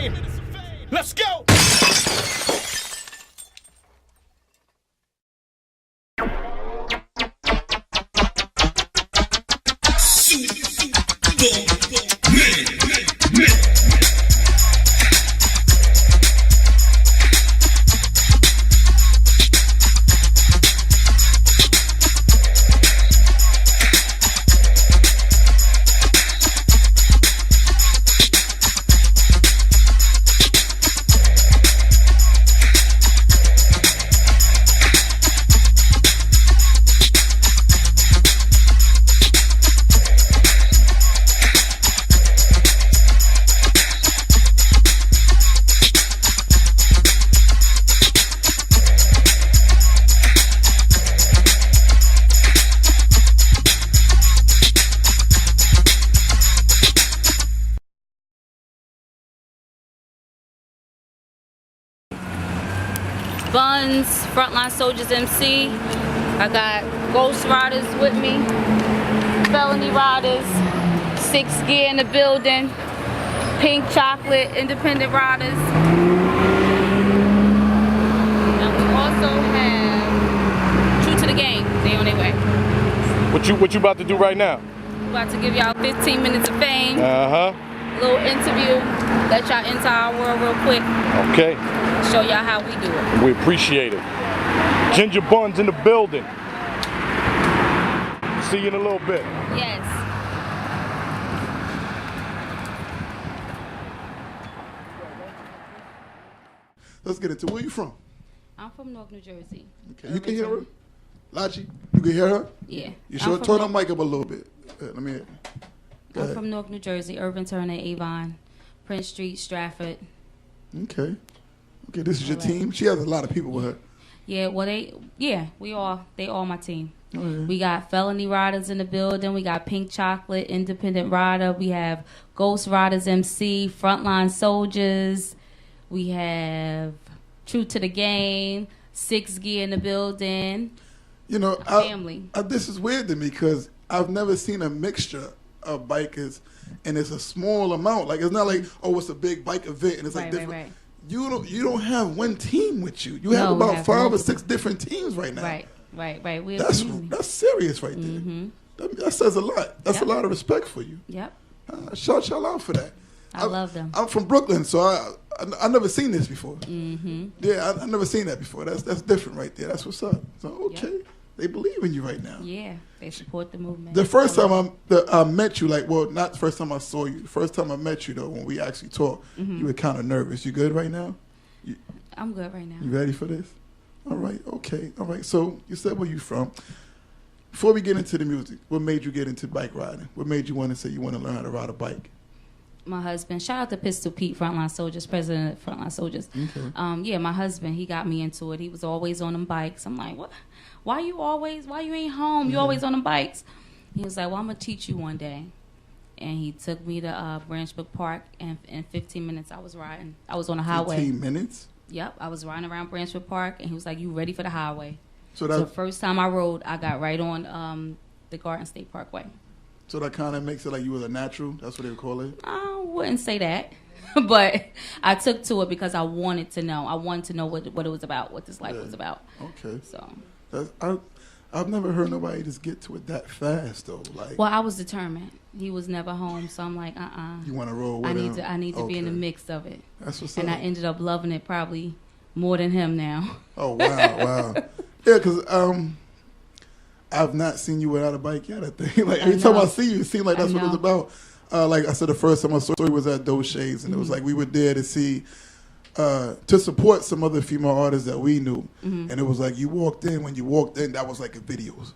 fame. Let's go. Bunnz, Frontline Soldiers MC. I got Ghost Riders with me, Felony Riders, 6 Gear in the building, Pink Chocolate, Independent Riders. And we also have True to the Game. They on their way. What you about to do right now? We're about to give y'all 15 minutes of fame. Uh-huh. A little interview. Let y'all into our world real quick. Okay. Show y'all how we do it. We appreciate it. Ginger Bunnz in the building. See you in a little bit. Yes. Let's get into it. Where you from? I'm from North New Jersey. Okay, you can hear her? Lachi, you can hear her? Yeah. You sure? Turn the mic up a little bit. Let me hear. I'm from North New Jersey, Irvin Turner, Avon, Prince Street, Stratford. Okay. Okay, this is your team? She has a lot of people with her. Yeah, well they all my team. Oh, yeah. We got Felony Riders in the building. We got Pink Chocolate, Independent Rider. We have Ghost Riders MC, Frontline Soldiers. We have True to the Game, 6 Gear in the building. You know, family. This is weird to me because I've never seen a mixture of bikers, and it's a small amount. Like, it's not like, oh, it's a big bike event, and it's like different. Right. You don't have one team with you. You have about 5 or 6 different teams right now. Right. That's serious right there. Mm-hmm. That says a lot. That's a lot of respect for you. Yep. Shout y'all out for that. I love them. I'm from Brooklyn, so I never seen this before. Mm-hmm. Yeah, I never seen that before. That's different right there. That's what's up. So okay, they believe in you right now. Yeah, they support the movement. The first time I met you, not the first time I saw you. The first time I met you though, when we actually talked, you were kind of nervous. You good right now? I'm good right now. You ready for this? All right. Okay. All right. So you said where you from. Before we get into the music, what made you get into bike riding? What made you want to say you want to learn how to ride a bike? My husband, shout out to Pistol Pete, Frontline Soldiers, president of Frontline Soldiers. Okay. My husband, he got me into it. He was always on them bikes. I'm like, what? Why you ain't home? You always on them bikes. He was like, well, I'm going to teach you one day. And he took me to Branchbrook Park, and in 15 minutes I was riding. I was on the highway. 15 minutes? Yep, I was riding around Branchbrook Park, and he was like, you ready for the highway? So the first time I rode, I got right on the Garden State Parkway. So that kind of makes it like you was a natural? That's what they would call it? I wouldn't say that. But I took to it because I wanted to know. I wanted to know what it was about, what this life was about. Okay. So I've never heard nobody just get to it that fast, though. Like, well, I was determined. He was never home, so I'm like, You want to roll with him? I need to be in the mix of it. That's what's and up. I ended up loving it probably more than him now. Oh, wow. Yeah, because I've not seen you without a bike yet, I think. Like, every time I see you, it seems like that's what it's about. Like I said, the first time I saw you was at Those Shades, and it was like we were there to see, to support some other female artists that we knew. And it was like you walked in. When you walked in, that was like a videos.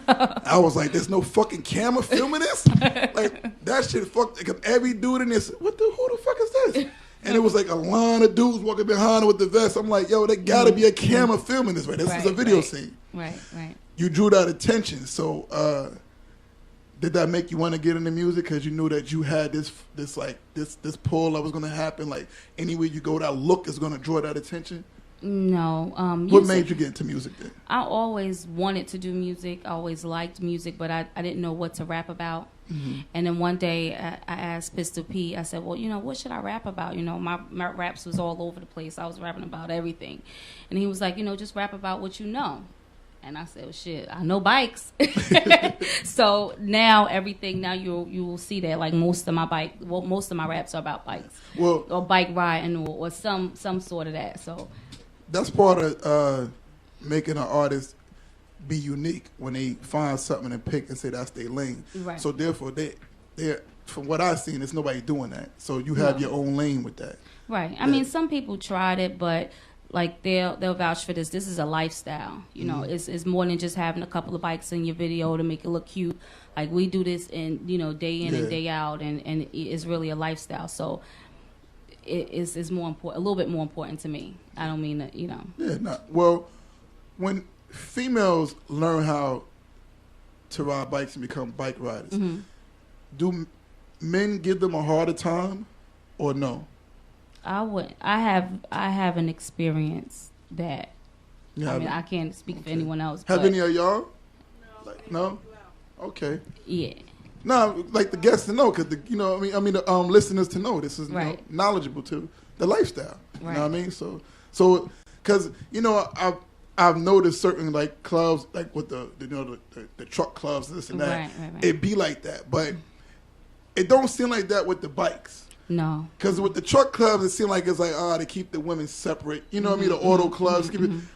I was like, there's no fucking camera filming this? Like, that shit fucked. Like, every dude in this, who the fuck is this? And it was like a line of dudes walking behind her with the vest. I'm like, yo, there gotta be a camera filming this, right? This is a video scene. Right. You drew that attention. So did that make you want to get into music because you knew that you had this pull that was going to happen? Like, anywhere you go, that look is going to draw that attention? No. What made you get into music then? I always wanted to do music. I always liked music, but I didn't know what to rap about. And then one day I asked Pistol P, I said, well, what should I rap about? My raps was all over the place. I was rapping about everything. And he was like, just rap about what you know. And I said, well, shit, I know bikes. So now you will see that, like, most of my raps are about bikes. Well, or bike riding or some sort of that. So that's part of making an artist be unique when they find something and pick and say that's their lane. Right. So therefore, they from what I've seen, there's nobody doing that. So you have your own lane with that. Right. I mean, some people tried it, but like they'll vouch for this. This is a lifestyle. It's more than just having a couple of bikes in your video to make it look cute. Like, we do this day in and day out, and it's really a lifestyle. So it's more important, a little bit more important to me. I don't mean that, Yeah. Well, when females learn how to ride bikes and become bike riders, do men give them a harder time or no? I haven't experienced that. I mean, I can't speak for anyone else. Have any of y'all? No. Okay. Yeah. No, like the guests to know, because the listeners to know this is knowledgeable to the lifestyle. You know what I mean? So because I've noticed certain like clubs, like with the truck clubs, this and that, it be like that, but it don't seem like that with the bikes. No, because with the truck clubs, it seems like it's like they keep the women separate. You know what I mean? The auto clubs,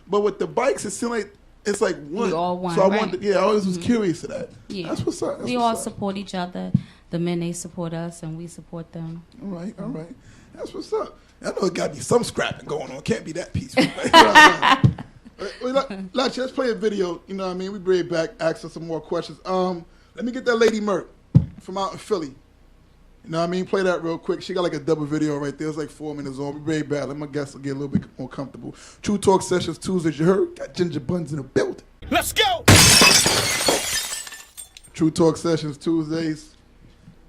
but with the bikes, it seems like it's like one. We all one. So I wanted, I always was curious to that. Yeah, that's what's up. We all support each other. The men, they support us, and we support them. All right. That's what's up. I know it got to be some scrapping going on. Can't be that peaceful. Let's play a video. You know what I mean? We bring it back, ask her some more questions. Let me get that Lady Merc from out in Philly. You know what I mean? Play that real quick. She got like a double video right there. It's like 4 minutes on. We bring it back. Let my guests get a little bit more comfortable. True Talk Sessions Tuesdays, you heard? Got Ginger Bunnz in the building. Let's go! True Talk Sessions Tuesdays.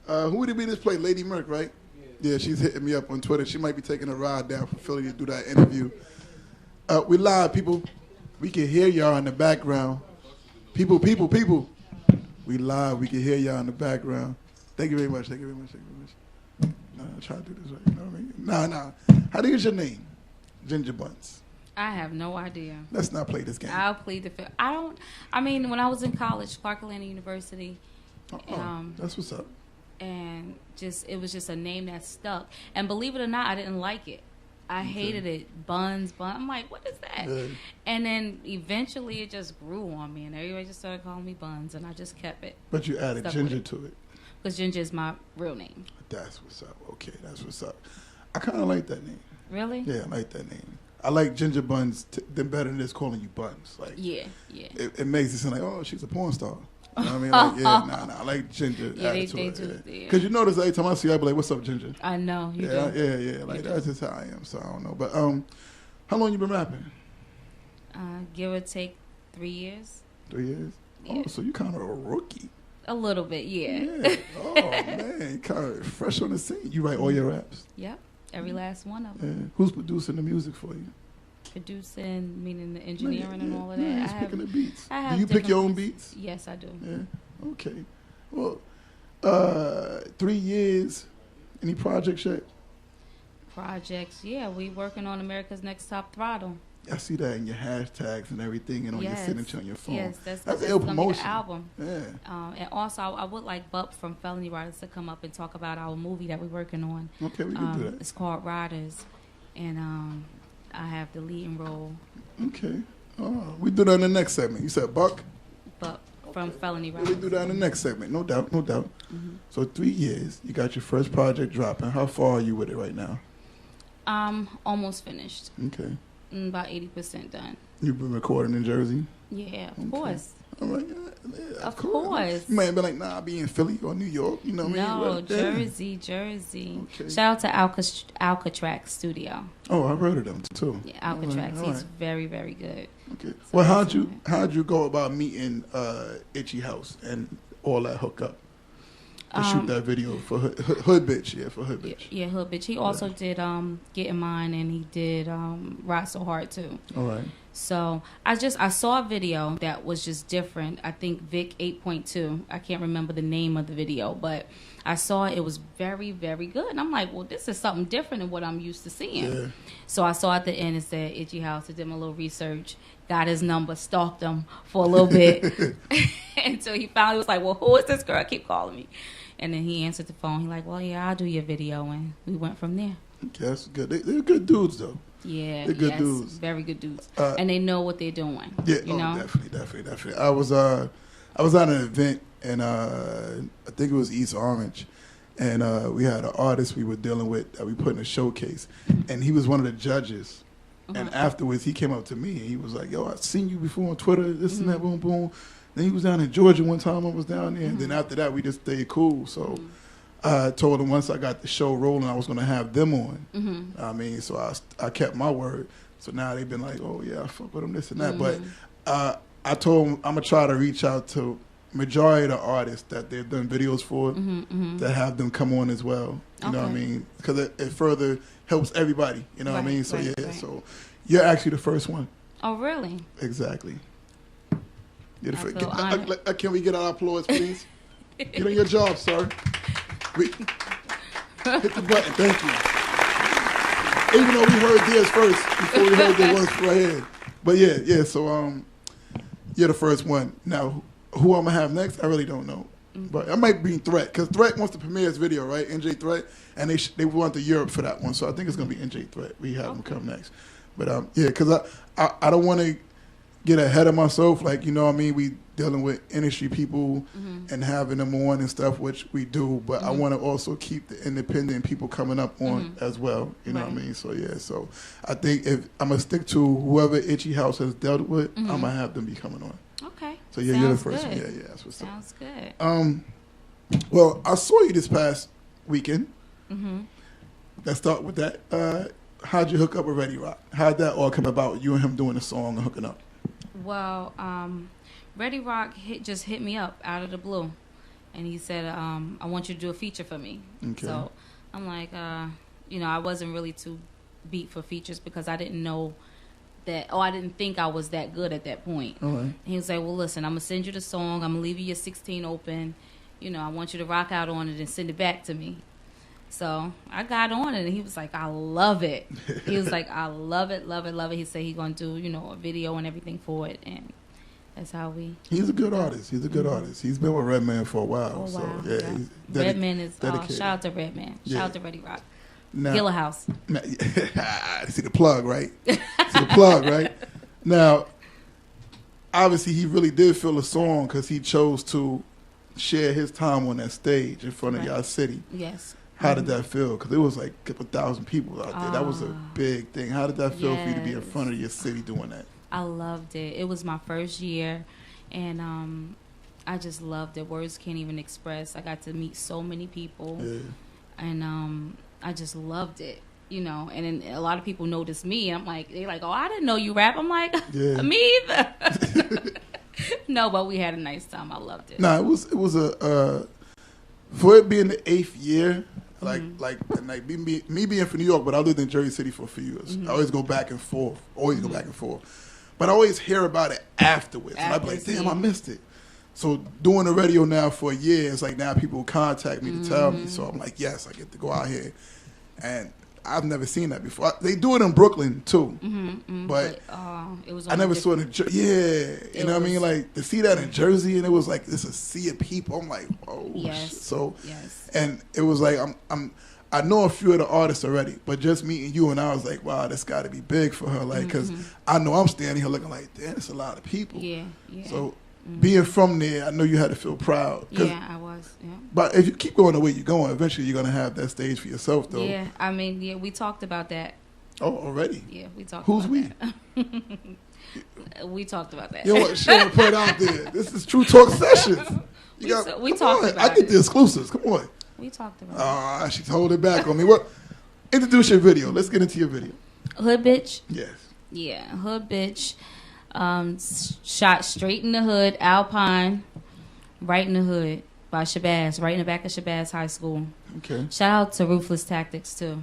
Who would it be this play? Lady Merc, right? Yeah, she's hitting me up on Twitter. She might be taking a ride down from Philly to do that interview. We live, people. We can hear y'all in the background. People. We live. We can hear y'all in the background. Thank you very much. No, I try to do this right. You know what I mean? Nah. How do you use your name? Ginger Bunnz. I have no idea. Let's not play this game. I'll plead the fifth. I mean, when I was in college, Clark Atlanta University. That's what's up. And it was just a name that stuck. And believe it or not, I didn't like it. I hated it. Bunnz. I'm like, what is that? Yeah. And then eventually it just grew on me, and everybody just started calling me Bunnz, and I just kept it. But you added Ginger to it. Because Ginger is my real name. That's what's up. Okay, that's what's up. I kind of like that name. Really? Yeah, I like that name. I like Ginger Bunnz better than just calling you Bunnz. Like, yeah. It makes it sound like, oh, she's a porn star. You know what I mean? Like, nah. I like Ginger. Yeah, they do. Because you notice every time I see you, I be like, what's up, Ginger? I know. You do. Yeah. Like, that's just how I am, so I don't know. But how long you been rapping? Give or take 3 years. 3 years? Yeah. Oh, so you kind of a rookie. A little bit, yeah. Oh, man. You kind of fresh on the scene. You write all your raps? Yep. Every last one of them. Yeah. Who's producing the music for you? Producing, meaning the engineering and all of that. Yeah, speaking of beats. Do you pick your own beats? Yes, I do. Yeah. Okay. Well, 3 years. Any projects yet? Projects, yeah. We working on America's Next Top Throttle. I see that in your hashtags and everything, and on your signature on your phone. Yes, that's ill promotion. The album. Yeah. And also, I would like Bup from Felony Riders to come up and talk about our movie that we're working on. Okay, we can do that. It's called Riders, and I have the leading role. Okay. We do that in the next segment. You said Buck? Bup from Felony Riders. We do that in the next segment. No doubt. Mm-hmm. So 3 years, you got your first project dropping. How far are you with it right now? Almost finished. Okay. About 80% done. You've been recording in Jersey? Yeah, of course. All right, of course. You might have been like, nah, I'll be in Philly or New York. You know what I mean? No, Jersey. Okay. Shout out to Alcatrax Studio. Oh, I've heard of them too. Yeah, Alcatrax. Right. He's very, very good. Okay. So well, how'd you go about meeting Itchy House and all that hookup? To shoot that video for Hood Bitch, for Hood Bitch. Yeah, Hood Bitch. He also did Get in Mine, and he did Ride So Hard too. All right. So I saw a video that was just different. I think Vic 8.2. I can't remember the name of the video, but I saw it was very, very good. And I'm like, well, this is something different than what I'm used to seeing. Yeah. So I saw at the end it said Itchy House. I did my little research, got his number, stalked him for a little bit until he finally was like, well, who is this girl? Keep calling me. And then he answered the phone. He like, well, yeah, I'll do your video. And we went from there. Okay, that's good. They're good dudes, though. Yeah, they're good dudes. Very good dudes, and they know what they're doing. Yeah, you know? Definitely. I was at an event, and I think it was East Orange, and we had an artist we were dealing with that we put in a showcase, and he was one of the judges. And afterwards, he came up to me and he was like, "Yo, I've seen you before on Twitter, this and that, boom, boom." Then he was down in Georgia one time. I was down there, and then after that, we just stayed cool. So. I told him once I got the show rolling, I was going to have them on. I mean, so I kept my word. So now they've been like, oh, yeah, I fuck with them, this and that. But I told them I'm going to try to reach out to majority of the artists that they've done videos for that have them come on as well. You know what I mean? Because it further helps everybody. You know what I mean? So, so you're actually the first one. Oh, really? Exactly. You're the first. Can we get our applause, please? Get on your job, sir. Hit the button, thank you. Even though we heard theirs first before we heard the ones right here. But yeah, so you're the first one. Now, who I'm going to have next, I really don't know. But I might be Threat, because Threat wants to premiere his video, right? NJ Threat, and they want to Europe for that one. So I think it's going to be NJ Threat. We have him come next. But yeah, because I don't want to get ahead of myself. Like, you know what I mean? We dealing with industry people and having them on and stuff, which we do. But I want to also keep the independent people coming up on as well. You know what I mean? So, yeah. So I think if I'm going to stick to whoever Itchy House has dealt with, I'm going to have them be coming on. Okay. So, yeah, you're the first one. Yeah, that's what's up. Sounds good. Well, I saw you this past weekend. Let's start with that. How'd you hook up with Ready Rock? How'd that all come about, you and him doing a song and hooking up? Well, Ready Rock just hit me up out of the blue, and he said, I want you to do a feature for me. Okay. So I'm like, I wasn't really too beat for features because I didn't know that, I didn't think I was that good at that point. All right. And he was like, well, listen, I'm going to send you the song. I'm going to leave you your 16 open. I want you to rock out on it and send it back to me. So I got on it, and he was like, I love it. He was like, I love it, love it, love it. He said he's going to do, a video and everything for it, and that's how we... He's a good artist. He's a good artist. He's been with Redman for a while. So, yeah. Redman is... shout out to Redman. Shout out to Ready Rock. Now, Gilla House. See the plug, right? Now, obviously, he really did feel a song because he chose to share his time on that stage in front of y'all city. Yes. How did that feel? Because it was like a couple thousand people out there. That was a big thing. How did that feel for you to be in front of your city doing that? I loved it. It was my first year, and I just loved it. Words can't even express. I got to meet so many people, and I just loved it. And then a lot of people noticed me. I'm like, they're like, oh, I didn't know you rap. I'm like, me either. No, but we had a nice time. I loved it. No, it was a for it being the 8th year. Like me being from New York, but I lived in Jersey City for a few years. I always go back and forth. But I always hear about it afterwards. And I'd be like, damn, I missed it. So doing the radio now for a year, it's like now people contact me to tell me. So I'm like, yes, I get to go out here. And I've never seen that before. They do it in Brooklyn too, but it was. I never saw it in Jersey. Yeah, you know what I mean. Like to see that in Jersey, and it was like this a sea of people. I'm like, oh, yes. Shit. So, and it was like I know a few of the artists already, but just meeting you and I was like, wow, this got to be big for her, like because I know I'm standing here looking like, damn, it's a lot of people. Yeah. So. Being from there, I know you had to feel proud. Yeah, I was. Yeah. But if you keep going the way you're going, eventually you're going to have that stage for yourself, though. Yeah, I mean, we talked about that. Oh, already? Yeah, we talked Who's about we? That. We talked about that. You know what? She want to put it out there. This is True Talk Sessions. We talked about it. I get the exclusives. Come on. We talked about it. She's holding back on me. What? Introduce your video. Let's get into your video. Hood Bitch? Yes. Yeah, Hood Bitch. Shot straight in the hood, Alpine, right in the hood by Shabazz, right in the back of Shabazz High School. Okay. Shout out to Ruthless Tactics too.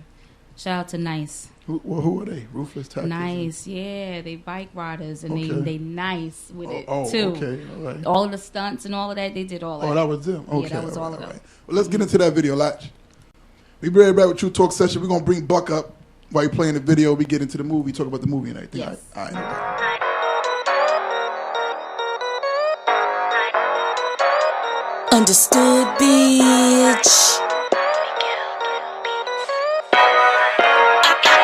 Shout out to Nice. Who are they? Ruthless Tactics. Nice, yeah. They bike riders, and Okay. they nice with it Oh, too. okay, all right. All the stunts and all of that, they did all that. Oh, that was them. Okay, Yeah, that was all of them. right. Well, let's get into that video, Latch. We be right back with True Talk Session. We're gonna bring Buck up while you're playing the video. We get into the movie, talk about the movie and everything. Yes. All right. Understood, bitch.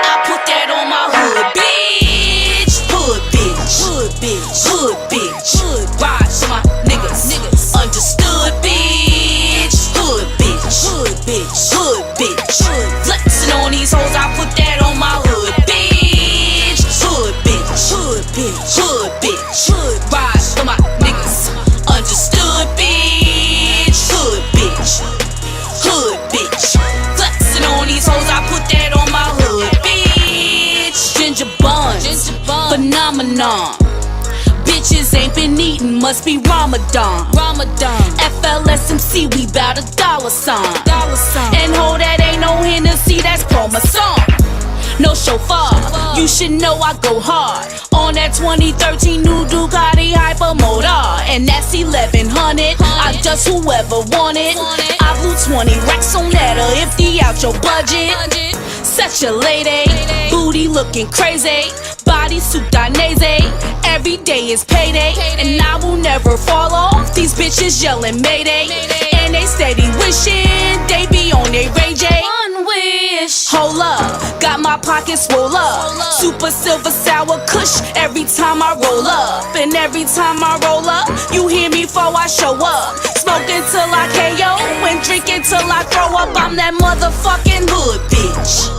I put that on my hood, bitch. Hood bitch. Hood bitch. Hood bitch. Hood ride to my niggas. Understood, bitch. Hood bitch. Hood bitch. Hood bitch. Flexing on these hoes, I put that on my hood, bitch. Hood bitch. Hood bitch. Hood bitch. Hood ride for my niggas. Understood, bitch. Hood bitch. Hood bitch. Flexing on these hoes, I put that on my hood, bitch. Ginger Bunnz. Phenomenon. Bitches ain't been eating, must be Ramadan. FLSMC, we bout $1. And ho, that ain't no Hennessy, that's Promoson. No chauffeur, you should know I go hard. On that 2013 new Ducati Hypermotor, and that's 1100. I just whoever want it. I blew 20 racks on that, or if the out your budget. Such a lady, booty looking crazy, body suit Dainese. Every day is payday, and I will never fall off. These bitches yelling Mayday, and they steady wishing they be on their Ray J. Wish. Hold up, got my pockets swole up. Super silver sour kush every time I roll up. And every time I roll up, you hear me before I show up. Smoking till I KO and drinking till I throw up. I'm that motherfucking hood bitch.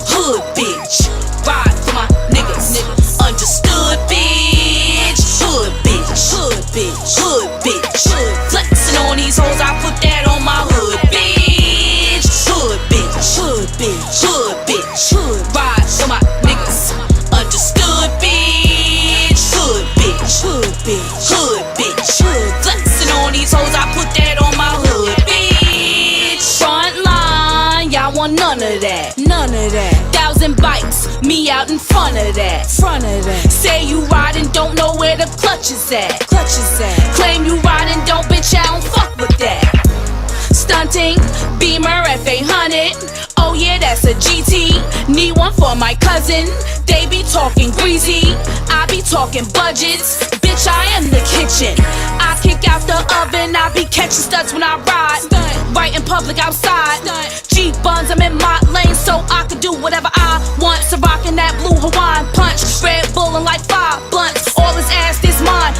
Hood bitch. Ride for my niggas. Understood, bitch. Hood bitch. Hood bitch. Hood bitch. Flexing on these hoes, I put that on my hood, bitch. Hood bitch. Hood bitch. Hood bitch. Ride for my niggas. Understood, bitch. Hood bitch. Hood bitch. Hood bitch. Flexing on these hoes, I put that on my hood, bitch. Front line, y'all want none of that. None of that. 1,000 bikes, me out in front of that. Say you riding, don't know where the clutch is at. Claim you riding, don't, bitch, I don't fuck with that. Stunting, Beamer F800. Oh yeah, that's a GT. Need one for my cousin. They be talking greasy, I be talking budgets. Bitch, I am the kitchen. I kick out the oven, I be catching studs when I ride. Right in public outside. G Bunnz, I'm in my lane, so I can do whatever I want. So rockin' that blue Hawaiian punch, Red Bull and like 5 blunts. All this ass, this mine.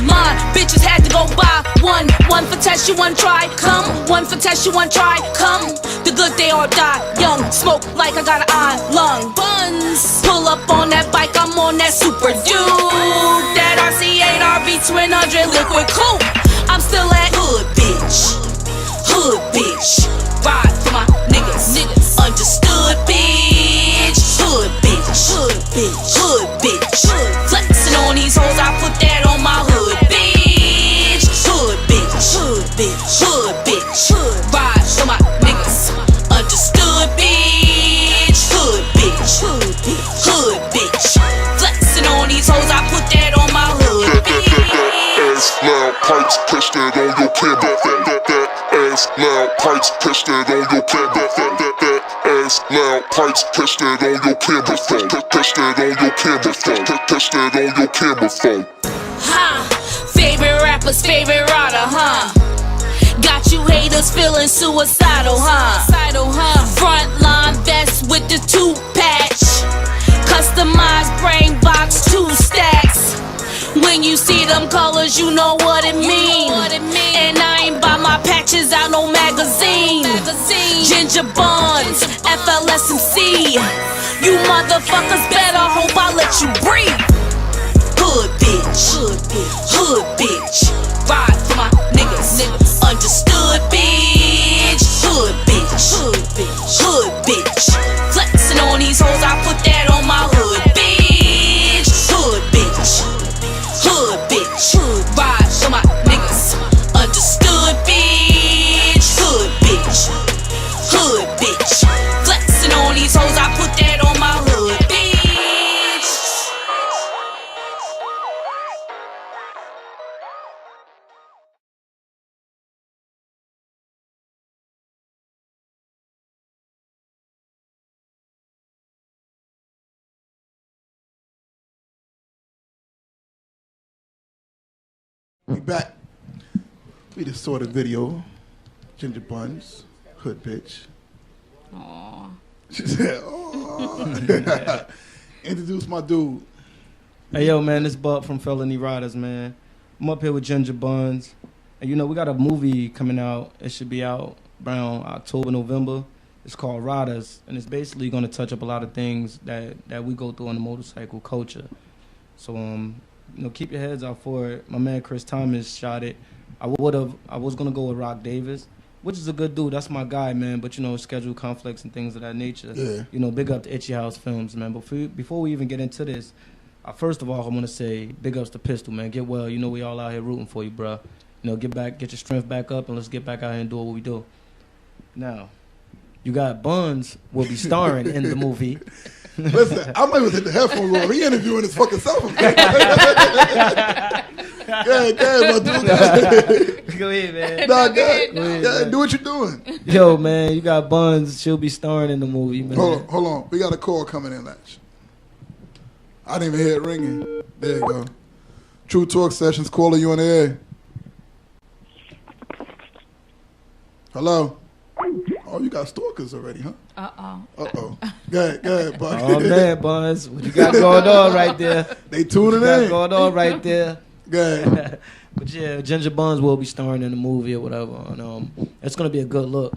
Bitches had to go buy one. One for test, you one try, come. One for test, you one try, come. The good they all die young. Smoke like I got an iron lung. Buns. Pull up on that bike, I'm on that super dude. That RC8 RV 200 liquid coupe. I'm still at hood bitch. Hood bitch. Ride for my niggas. Understood, bitch. Hood bitch. Hood bitch. Hood bitch. Flexing on these hoes, I put that on my hood, bitch. Hood bitch. Hood bitch. Hood bitch. Ride for my niggas. Understood, bitch. Hood bitch. Hood bitch. Hood bitch. Flexing on these hoes, I put that on my hood, bitch. Ass loud pipes, catch that on your camera. Ass loud pipes, catch that on your camera. Ass loud pipes, catch that on your camera phone. Catch that on your camera phone. Catch that on your camera phone. Ha! Favorite rapper's favorite rider, huh? Got you haters feeling suicidal, huh? Frontline vest with the 2-patch. Customized brain box, 2 stacks. When you see them colors, you know what it mean. And I ain't buy my patches out no magazine. Ginger Bunnz, FLSMC. You motherfuckers better hope I let you breathe. Hood bitch. Hood bitch. Ride for my niggas. Understood, bitch. Hood bitch. Hood bitch. Flexing on these hoes, I put that on my hood, bitch. Hood bitch. Hood bitch. Ride for my niggas. Understood, bitch. Hood bitch. Hood bitch. Flexing on these hoes, I put that on my hood, bitch. We back. We just saw the video. Ginger Bunnz, hood bitch. Aww. She said, "Oh." Introduce my dude. Hey, yo, man, this Bud from Felony Riders, man. I'm up here with Ginger Bunnz. And, you know, we got a movie coming out. It should be out around October, November. It's called Riders, and it's basically going to touch up a lot of things that we go through in the motorcycle culture. So, you know, keep your heads out for it. My man Chris Thomas shot it. I was going to go with Rock Davis, which is a good dude. That's my guy, man. But, you know, schedule conflicts and things of that nature. Yeah. You know, big up to Itchy House Films, man. But before we even get into this, first of all, I want to say big ups to Pistol, man. Get well. You know we all out here rooting for you, bro. You know, get your strength back up, and let's get back out here and do what we do. Now, you got Bunnz will be starring in the movie. Listen, I might was hit the headphones on. He interviewing his fucking self. Go ahead, my dude. Go ahead, man. Nah, go ahead. Do what you're doing. Yo, man, you got Bunnz. She'll be starring in the movie, man. Hold on. We got a call coming in, Latch. I didn't even hear it ringing. There you go. True Talk Sessions. Caller, you on the air. Hello. Oh, you got stalkers already, huh? Uh-oh. Go ahead, bud. Oh, man, Bunnz. What you got going on right there? They tuning What you in. got going on right there? Go ahead. But yeah, Ginger Bunnz will be starring in the movie or whatever. And, it's going to be a good look.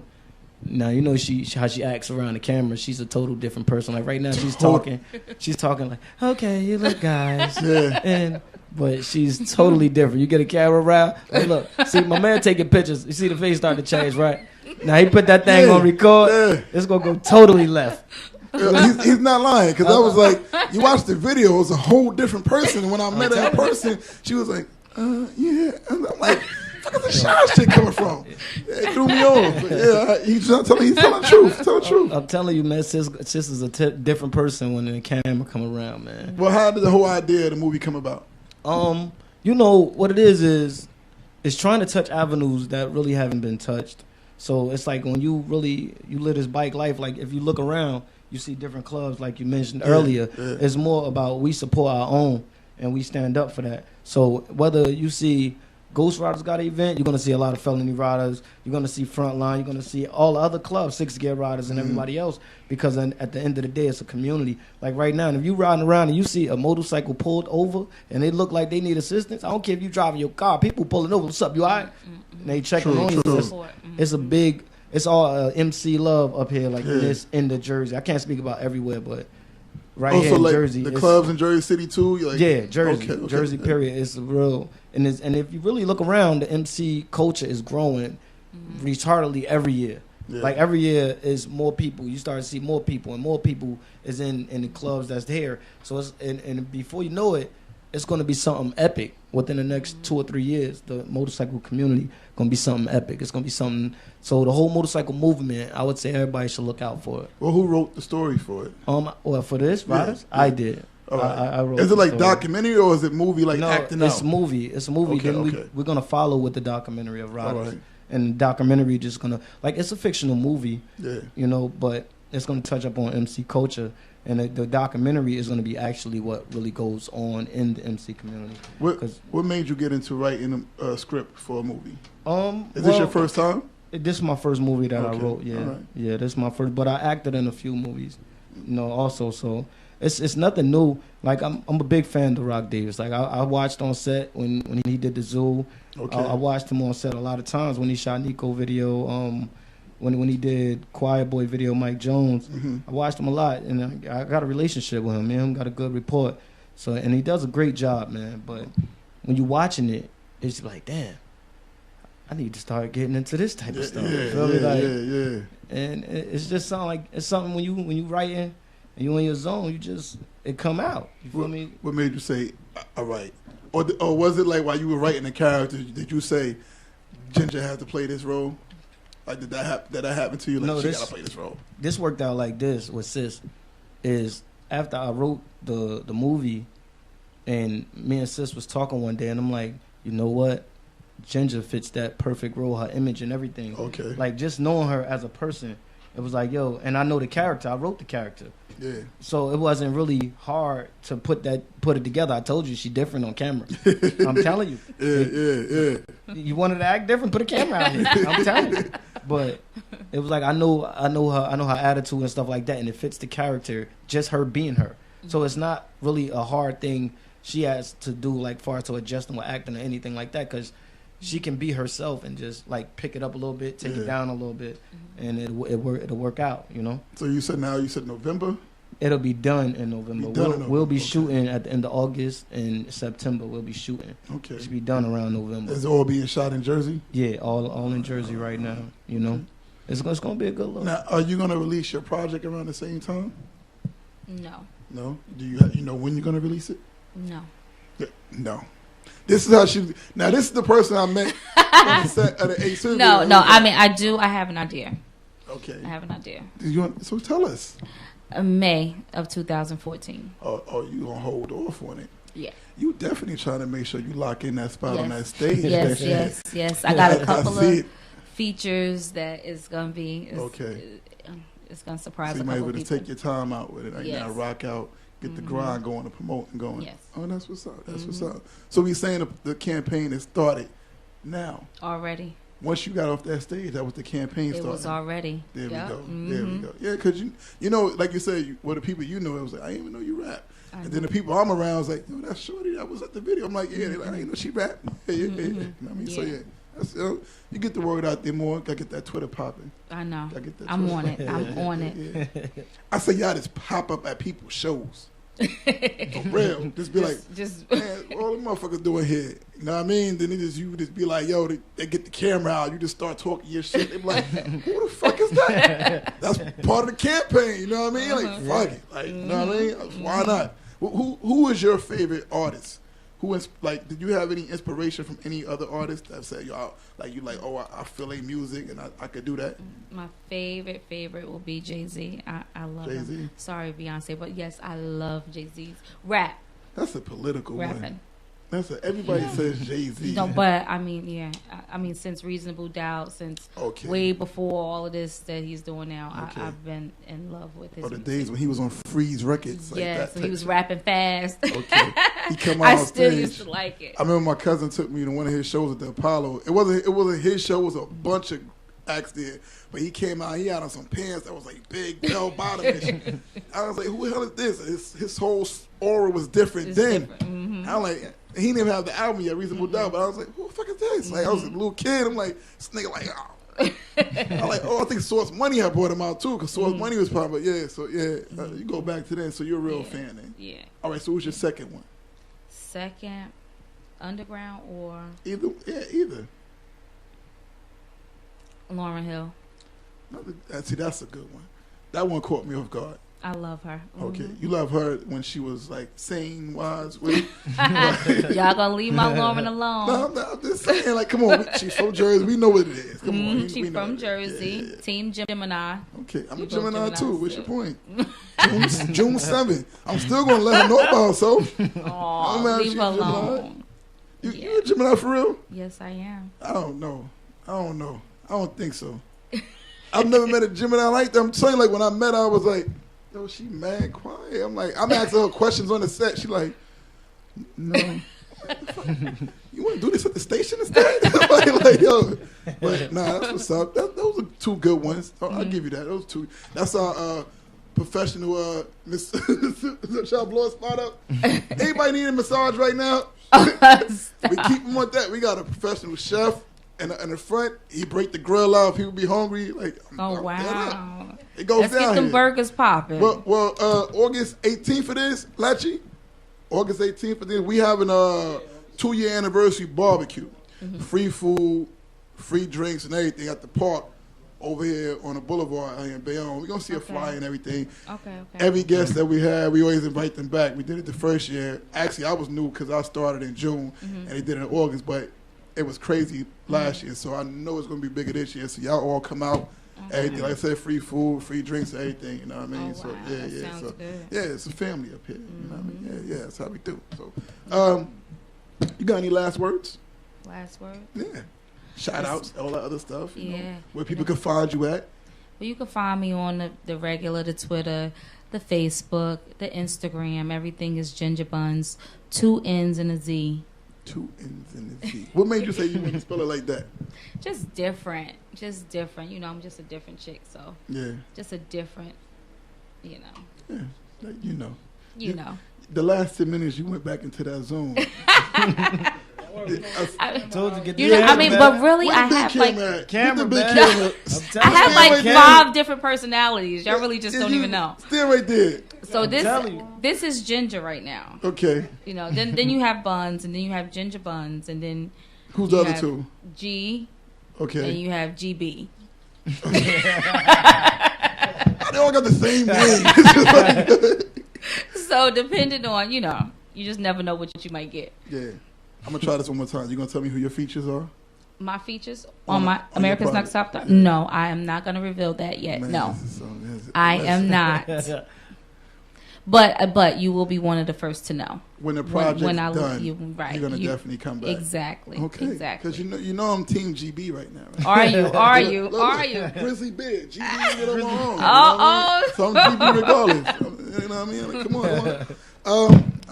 Now, you know how she acts around the camera. She's a total different person. Like right now, she's talking like, okay, you look, guys. Yeah. But she's totally different. You get a camera around. Like, look, see, my man taking pictures. You see the face starting to change, right? Now, he put that thing on record. Yeah. It's going to go totally left. He's not lying, because I was like, you watch the video, it was a whole different person. And when I met her in person, she was like, yeah. And I'm like, where the shy shit coming from? It threw me off. Yeah, he's telling the truth. Tell the truth. I'm telling you, man, sis is a different person when the camera come around, man. Well, how did the whole idea of the movie come about? You know, what it is it's trying to touch avenues that really haven't been touched. So it's like when you live this bike life, like if you look around, you see different clubs like you mentioned earlier. Yeah. It's more about we support our own and we stand up for that. So whether you see Ghost Riders got an event, you're going to see a lot of Felony Riders. You're going to see Frontline. You're going to see all the other clubs, Six Gear Riders and everybody else, because at the end of the day, it's a community. Like right now, if you riding around and you see a motorcycle pulled over and they look like they need assistance, I don't care if you driving your car. People pulling over, what's up, you all right? And they checking on you. It's a big, it's all MC love up here, like in the Jersey. I can't speak about everywhere, but here in like Jersey. The clubs in Jersey City too? Like, yeah, Jersey. Okay. Jersey, period. It's real. And if you really look around, the MC culture is growing retardedly every year. Yeah. Like every year is more people. You start to see more people, and more people is in the clubs that's there. So it's and before you know it, it's going to be something epic within the next 2 or 3 years. The motorcycle community going to be something epic. It's going to be something. So the whole motorcycle movement, I would say everybody should look out for it. Well, who wrote the story for it? Well, for this, Riders, I did. Right. I wrote. Is it like documentary or is it movie like acting out? It's a movie. It's a movie. Okay, then we're gonna follow with the documentary of Riders, and the documentary just gonna it's a fictional movie. Yeah. You know, but it's gonna touch up on MC culture, and the documentary is gonna be actually what really goes on in the MC community. What made you get into writing a script for a movie? Is this your first time? This is my first movie that I wrote. Yeah, yeah, this is my first. But I acted in a few movies, you know, also. So it's nothing new. Like I'm a big fan of Rock Davis. Like I watched on set when he did the Zoo. Okay. I watched him on set a lot of times when he shot Nico video. When he did Quiet Boy video, Mike Jones. Mm-hmm. I watched him a lot, and I got a relationship with him. Man, got a good rapport. So and he does a great job, man. But when you're watching it, it's like, damn, I need to start getting into this type of stuff. Yeah. And it's just something when you writing and you in your zone, it come out. You feel me? What made you say, all right? Or was it like while you were writing the character, did you say Ginger has to play this role? Like did that happen to you? Like, no, she gotta play this role. This worked out like this with Sis. Is after I wrote the movie, and me and Sis was talking one day, and I'm like, you know what? Ginger fits that perfect role, her image and everything. Okay. Like just knowing her as a person, It was like, yo, and I know the character. I wrote the character. Yeah. So it wasn't really hard to put it together. I told you she different on camera. I'm telling you. Yeah. You wanted to act different, put a camera out here. I'm telling you. But it was like I know her attitude and stuff like that, and it fits the character. Just her being her. So it's not really a hard thing she has to do, like far as to adjusting with acting or anything like that, because she can be herself and just like pick it up a little bit, take it down a little bit, and it'll work out, you know. So you said November? It'll be done in November. We'll be okay. shooting at the end of August and September. We'll be shooting. Okay. It should be done around November. Is it all being shot in Jersey? Yeah, all in Jersey right now. You know, it's gonna be a good look. Now, are you gonna release your project around the same time? No. No. Do you know when you're gonna release it? No. Yeah, no. This is how she. Now this is the person I met on the set of the Ace. No. I mean, I do. I have an idea. Okay. I have an idea. So tell us. May of 2014. Oh, you gonna hold off on it? Yeah. You definitely trying to make sure you lock in that spot on that stage. Yes. I got a couple I see of features that is gonna be. It's gonna surprise so a you might couple be able people. to take your time out with it. Like, Yes. now rock out, get the grind going, to promote and going. Yes. Oh, that's what's up. That's what's up. So we saying the campaign has started now. Already. Once you got off that stage, that was the campaign It started. was already. There Yep. we go. There we go. Yeah, because you know, like you said, the people you know, it was like, I didn't even know you rap. And then the people I'm around was like, yo, that's Shorty. That was at the video. I'm like, yeah. They're like, I didn't know she rap. Yeah. You know what I mean? So yeah. That's, you get the word out there more. Gotta get that Twitter popping. I know. Gotta get that I'm Twitter on it. I'm on it. Yeah. I say y'all just pop up at people's shows. For real. Just be like, man, all the motherfuckers doing here. You know what I mean? Then you just be like, yo, they get the camera out. You just start talking your shit. They be like, who the fuck is that? That's part of the campaign. You know what I mean? Like, fuck it. Like, you know what I mean? Why not? Who is your favorite artist? Did you have any inspiration from any other artists that said, yo, I feel like music and I could do that? My favorite will be Jay-Z. I love Jay-Z? him. Sorry, Beyonce, but yes, I love Jay-Z's rap. That's a political Rapping. one. Everybody says Jay-Z. No, but I mean, yeah. I mean, since Reasonable Doubt, since way before all of this that he's doing now, I've been in love with his the music. days when he was on Freeze Records. Like yes, that when he was rapping fast. Okay. He come out I on still stage. used to like it. I remember my cousin took me to one of his shows at the Apollo. It wasn't his show. It was a bunch of acts there. But he came out. He had on some pants that was like big bell bottom and shit. I was like, who the hell is this? His whole aura was different then. Mm-hmm. I'm like, he didn't even have the album yet, Reasonable Doubt. But I was like, who the fuck is this? Like, I was a little kid. I'm like, this nigga like, oh. I'm like, I think Source Money had brought him out too, because Source Money was probably, you go back to then, so you're a real fan then. Yeah. All right, so who's your second one? Second, Underground or Either. Lauryn Hill. See, that's a good one. That one caught me off guard. I love her. Okay, you love her when she was like sane wise with Y'all gonna leave my Lauryn alone? No, I'm just saying, like, come on, she's from Jersey. We know what it is. Come on, She's from Jersey. Yeah. Team Gemini. Okay, I'm a Gemini too. What's your point? June 7th. I'm still gonna let her know about herself. Oh, leave her alone. You a Gemini for real? Yes, I am. I don't know. I don't think so. I've never met a Gemini like that. I'm telling you, like, when I met her, I was like, yo, she mad quiet. I'm like, I'm asking her questions on the set. She like, no. You want to do this at the station instead? like, yo. But nah, that's what's up. Those are two good ones. I'll give you that. Those two. That's our professional Miss. Shall I blow a spot up? Anybody need a massage right now? We keep them on that. We got a professional chef. And in the front, he break the grill out. People be hungry. Like, wow. It goes Let's down get them here. burgers popping. Well, August 18th for this, Lachi. August 18th for this, we having a 2-year anniversary barbecue. Free food, free drinks and everything at the park over here on the boulevard out here in Bayonne. We're going to see a flyer and everything. Okay. Every guest that we have, we always invite them back. We did it the first year. Actually, I was new because I started in June, and they did it in August, but it was crazy last year, so I know it's going to be bigger this year. So y'all all come out, everything. Like I said, free food, free drinks, everything. You know what I mean? Oh, wow. Sounds good. Yeah, it's a family up here. You know what I mean? Yeah, that's how we do. So, you got any last words? Last word? Yeah. Shout outs, all that other stuff. You know, where people can find you at. But you can find me on the regular, the Twitter, the Facebook, the Instagram. Everything is Ginger Bunnz, 2 N's and a Z. 2 N's and a Z. What made you say you want to spell it like that? Just different. You know, I'm just a different chick, so Yeah. just a different, you know. Yeah, like, you know. You know. The last 10 minutes, you went back into that zone. I told you, get the You know, I mean, but really, Where I the big have like camera at? Camera, Get the big man. camera. I have like Stand right 5 different personalities. Y'all really just there. don't even know. Stand right there. So telling you. this is Ginger right now. Okay. You know, then you have Buns, and then you have Ginger Buns, and then Who's you the other have two? G, Okay. and you have GB. They all got the same name. So depending on, you know, you just never know what you might get. Yeah. I'm going to try this one more time. You going to tell me who your features are? My features On on your America's product. Next Top Star? No, I am not going to reveal that yet. Man, No, this is so- I am not. But you will be one of the first to know. When the project's when I done, you're going to definitely come back. Exactly. Okay. Exactly. Because you know I'm Team GB right now. Right? Are you? Are you? Look, Are you? Grizzly Bear. GB get along. Oh, So I'm GB regardless. You know what I mean? Like, come on.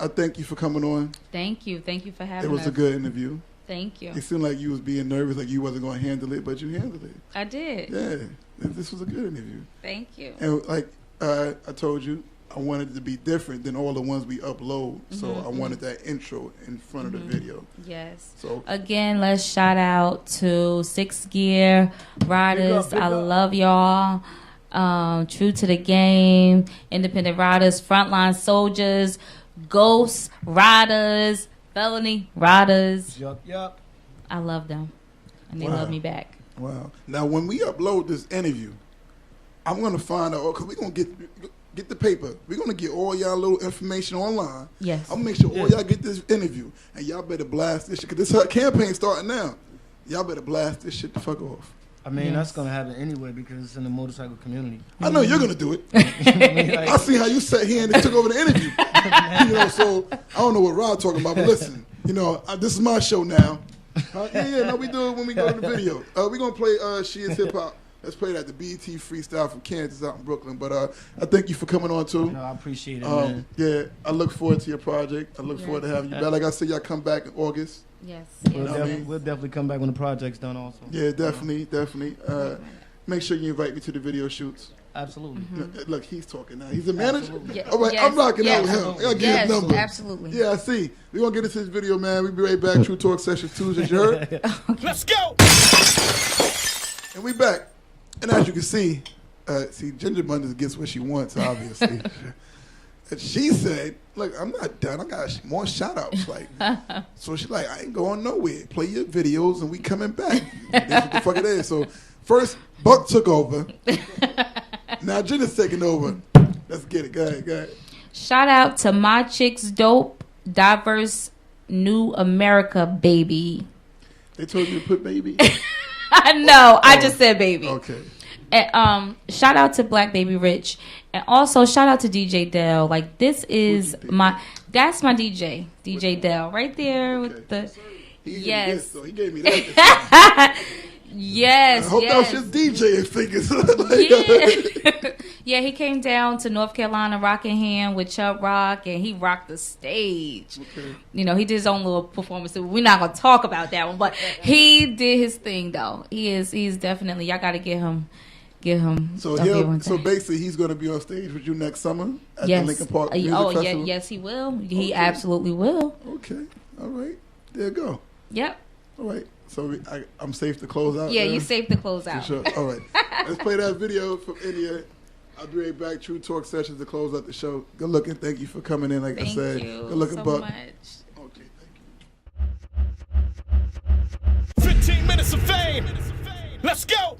I thank you for coming on. Thank you. Thank you for having It was us. a good interview. Thank you. It seemed like you was being nervous, like you wasn't going to handle it, but you handled it. I did. Yeah. This was a good interview. Thank you. And like I told you, I wanted it to be different than all the ones we upload. So I wanted that intro in front of the video. Yes. So Again, let's shout out to 6 Gear Riders. Big up. I love y'all. True to the Game, Independent Riders, Frontline Soldiers, Ghost Riders, Felony Riders. Yup. I love them, and they Wow. love me back. wow. Now when we upload this interview, I'm gonna find out because we're gonna get the paper. We're gonna get all y'all little information online. Yes. I'm gonna make sure all y'all get this interview, and y'all better blast this shit because this campaign starting now. Y'all better blast this shit the fuck off. I mean, Yes. that's gonna happen anyway because it's in the motorcycle community. I know you're gonna do it. I mean, like, I see how you sat here and took over the interview. You know, so I don't know what Rod talking about, but listen, you know, this is my show now. No, we do it when we go to the video. We're gonna play She Is Hip Hop. Let's play that, the BET Freestyle from Kansas out in Brooklyn. But I thank you for coming on too. no, I appreciate it, man. Yeah, I look forward to your project. I look forward to having you back. Like I said, y'all come back in August. Yes. know what I mean? We'll definitely come back when the project's done. Also. Yeah, definitely. Make sure you invite me to the video shoots. Absolutely. Look, he's talking now. He's a manager. Absolutely. All right, I'm rocking out with him. I gotta get his number. Absolutely. Yeah, I see. We're going to get into this video, man. We'll be right back. True Talk Session Tuesday, you heard? Let's go. And we back. And as you can see, Ginger Bunnz gets what she wants, obviously. And she said, look, I'm not done. I got more shout-outs. Like, so she's like, I ain't going nowhere. Play your videos, and we coming back. That's what the fuck it is. So first, Buck took over. Now Ginger's taking over. Let's get it. Go ahead. Shout out to My Chicks Dope, Diverse New America, baby. They told you to put baby? I know. I just said baby. Okay. And, shout out to Black Baby Rich, and also shout out to DJ Dell. Like, this is that's my DJ Dell right there with the yes. So he gave me that. Yes, I hope yes. that was just DJing fingers. Yeah. Yeah, he came down to North Carolina, Rockingham with Chubb Rock, and he rocked the stage. Okay. You know, he did his own little performance. We're not gonna talk about that one, but he did his thing though. He's definitely, y'all got to get him. So up here one so day. basically, he's going to be on stage with you next summer at Yes. the Lincoln Park Music Oh, yeah, Festival. yes, he will. He Okay. absolutely will. Okay, all right, there you go. Yep. All right, so I'm safe to close out. Yeah, there? you safe to close For out. sure. All right, let's play that video from India. I'll be right back. True Talk Sessions to close out the show. Good looking. Thank you for coming in. Like I Thank said, you good looking, so Buck. much. Okay, thank you. 15 minutes of fame. Let's go.